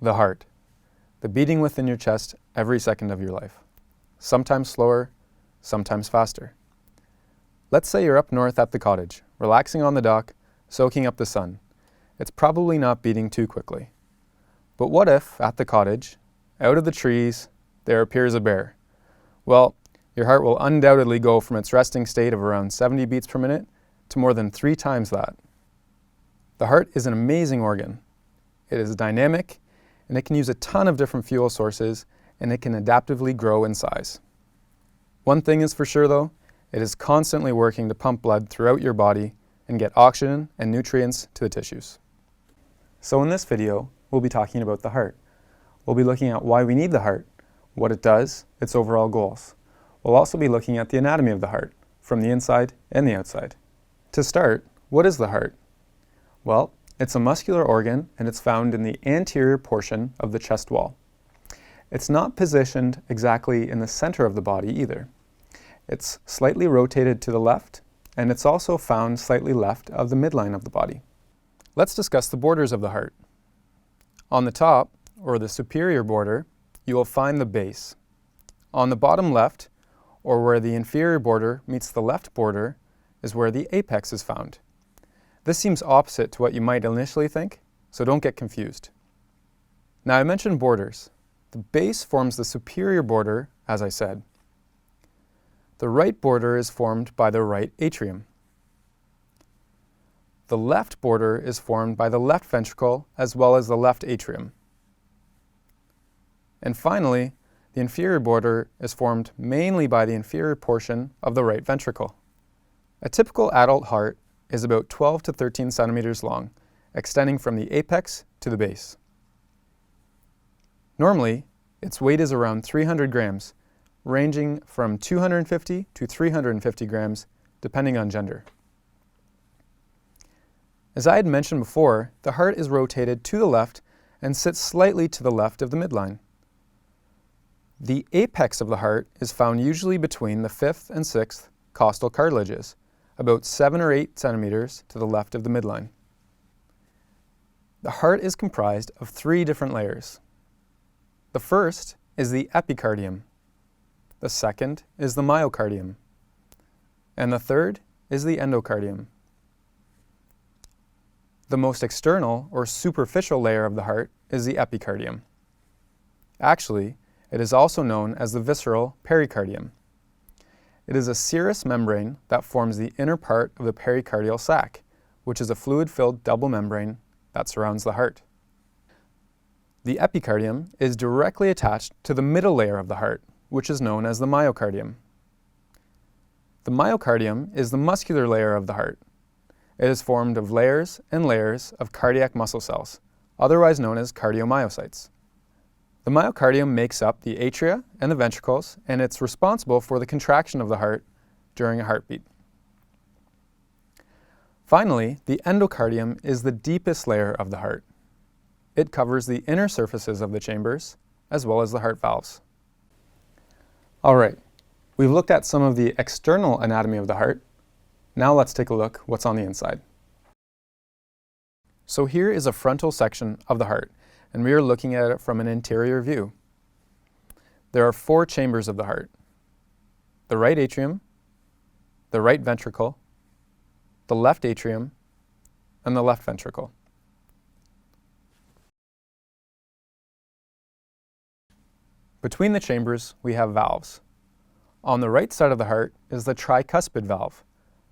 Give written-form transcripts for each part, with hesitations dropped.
The heart, the beating within your chest every second of your life. Sometimes slower, sometimes faster. Let's say you're up north at the cottage, relaxing on the dock, soaking up the sun. It's probably not beating too quickly. But what if, at the cottage, out of the trees, there appears a bear? Well, your heart will undoubtedly go from its resting state of around 70 beats per minute to more than 3 times that. The heart is an amazing organ. It is dynamic, and it can use a ton of different fuel sources, and it can adaptively grow in size. One thing is for sure though, it is constantly working to pump blood throughout your body and get oxygen and nutrients to the tissues. So in this video, we'll be talking about the heart. We'll be looking at why we need the heart, what it does, its overall goals. We'll also be looking at the anatomy of the heart, from the inside and the outside. To start, what is the heart? Well, it's a muscular organ and it's found in the anterior portion of the chest wall. It's not positioned exactly in the center of the body either. It's slightly rotated to the left, and it's also found slightly left of the midline of the body. Let's discuss the borders of the heart. On the top, or the superior border, you will find the base. On the bottom left, or where the inferior border meets the left border, is where the apex is found. This seems opposite to what you might initially think, so don't get confused. Now I mentioned borders. The base forms the superior border, as I said. The right border is formed by the right atrium. The left border is formed by the left ventricle as well as the left atrium. And finally, the inferior border is formed mainly by the inferior portion of the right ventricle. A typical adult heart is about 12 to 13 centimeters long, extending from the apex to the base. Normally, its weight is around 300 grams, ranging from 250 to 350 grams, depending on gender. As I had mentioned before, the heart is rotated to the left and sits slightly to the left of the midline. The apex of the heart is found usually between the 5th and 6th costal cartilages, about 7 or 8 centimeters to the left of the midline. The heart is comprised of 3 different layers. The first is the epicardium. The second is the myocardium. And the third is the endocardium. The most external or superficial layer of the heart is the epicardium. Actually, it is also known as the visceral pericardium. It is a serous membrane that forms the inner part of the pericardial sac, which is a fluid-filled double membrane that surrounds the heart. The epicardium is directly attached to the middle layer of the heart, which is known as the myocardium. The myocardium is the muscular layer of the heart. It is formed of layers and layers of cardiac muscle cells, otherwise known as cardiomyocytes. The myocardium makes up the atria and the ventricles, and it's responsible for the contraction of the heart during a heartbeat. Finally, the endocardium is the deepest layer of the heart. It covers the inner surfaces of the chambers, as well as the heart valves. All right, we've looked at some of the external anatomy of the heart. Now let's take a look what's on the inside. So here is a frontal section of the heart, and we are looking at it from an interior view. There are 4 chambers of the heart: the right atrium, the right ventricle, the left atrium, and the left ventricle. Between the chambers, we have valves. On the right side of the heart is the tricuspid valve,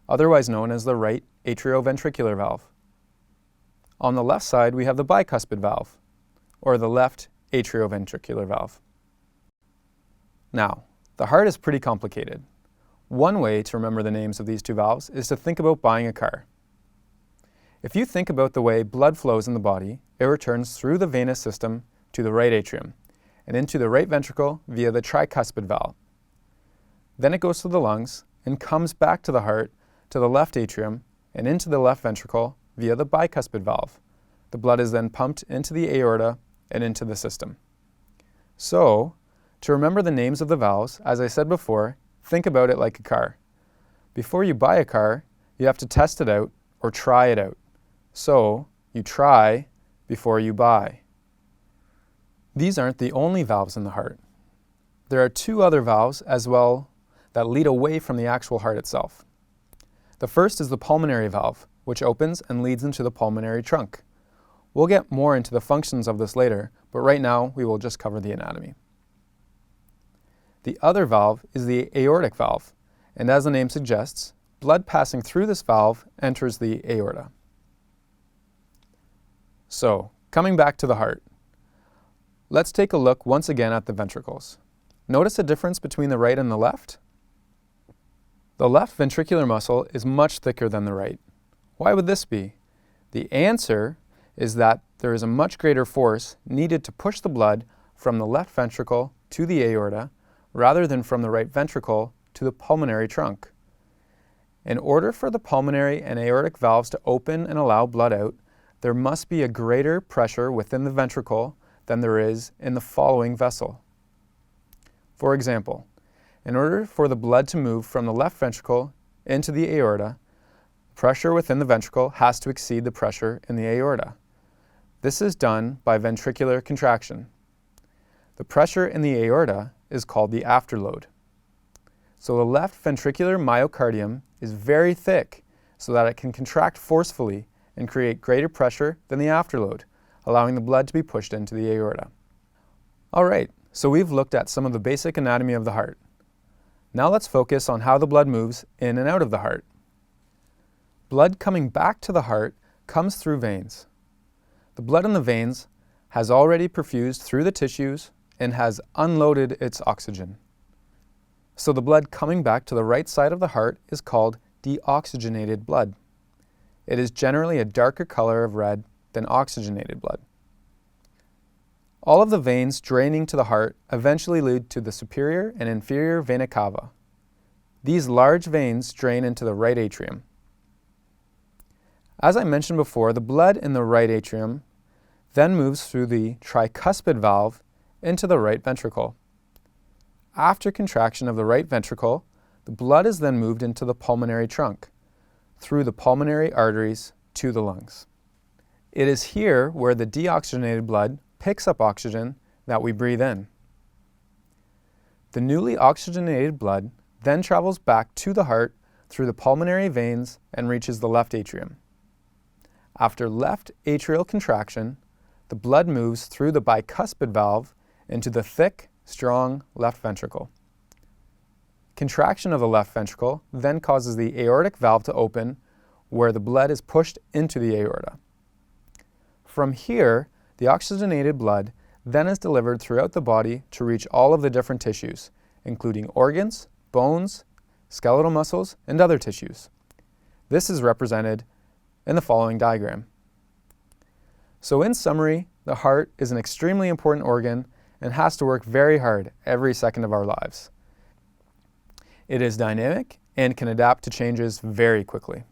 otherwise known as the right atrioventricular valve. On the left side, we have the bicuspid valve, or the left atrioventricular valve. Now, the heart is pretty complicated. One way to remember the names of these 2 valves is to think about buying a car. If you think about the way blood flows in the body, it returns through the venous system to the right atrium, and into the right ventricle via the tricuspid valve. Then it goes to the lungs and comes back to the heart, to the left atrium, and into the left ventricle via the bicuspid valve. The blood is then pumped into the aorta and into the system. So, to remember the names of the valves, as I said before, think about it like a car. Before you buy a car, you have to test it out or try it out. So, you try before you buy. These aren't the only valves in the heart. There are two other valves as well that lead away from the actual heart itself. The first is the pulmonary valve, which opens and leads into the pulmonary trunk. We'll get more into the functions of this later, but right now we will just cover the anatomy. The other valve is the aortic valve, and as the name suggests, blood passing through this valve enters the aorta. So, coming back to the heart, let's take a look once again at the ventricles. Notice a difference between the right and the left? The left ventricular muscle is much thicker than the right. Why would this be? The answer is that there is a much greater force needed to push the blood from the left ventricle to the aorta rather than from the right ventricle to the pulmonary trunk. In order for the pulmonary and aortic valves to open and allow blood out, there must be a greater pressure within the ventricle than there is in the following vessel. For example, in order for the blood to move from the left ventricle into the aorta, pressure within the ventricle has to exceed the pressure in the aorta. This is done by ventricular contraction. The pressure in the aorta is called the afterload. So the left ventricular myocardium is very thick so that it can contract forcefully and create greater pressure than the afterload, allowing the blood to be pushed into the aorta. All right, so we've looked at some of the basic anatomy of the heart. Now let's focus on how the blood moves in and out of the heart. Blood coming back to the heart comes through veins. The blood in the veins has already perfused through the tissues and has unloaded its oxygen. So the blood coming back to the right side of the heart is called deoxygenated blood. It is generally a darker color of red than oxygenated blood. All of the veins draining to the heart eventually lead to the superior and inferior vena cava. These large veins drain into the right atrium. As I mentioned before, the blood in the right atrium then moves through the tricuspid valve into the right ventricle. After contraction of the right ventricle, the blood is then moved into the pulmonary trunk, through the pulmonary arteries to the lungs. It is here where the deoxygenated blood picks up oxygen that we breathe in. The newly oxygenated blood then travels back to the heart through the pulmonary veins and reaches the left atrium. After left atrial contraction, the blood moves through the bicuspid valve into the thick, strong left ventricle. Contraction of the left ventricle then causes the aortic valve to open, where the blood is pushed into the aorta. From here, the oxygenated blood then is delivered throughout the body to reach all of the different tissues, including organs, bones, skeletal muscles, and other tissues. This is represented in the following diagram. So in summary, the heart is an extremely important organ and has to work very hard every second of our lives. It is dynamic and can adapt to changes very quickly.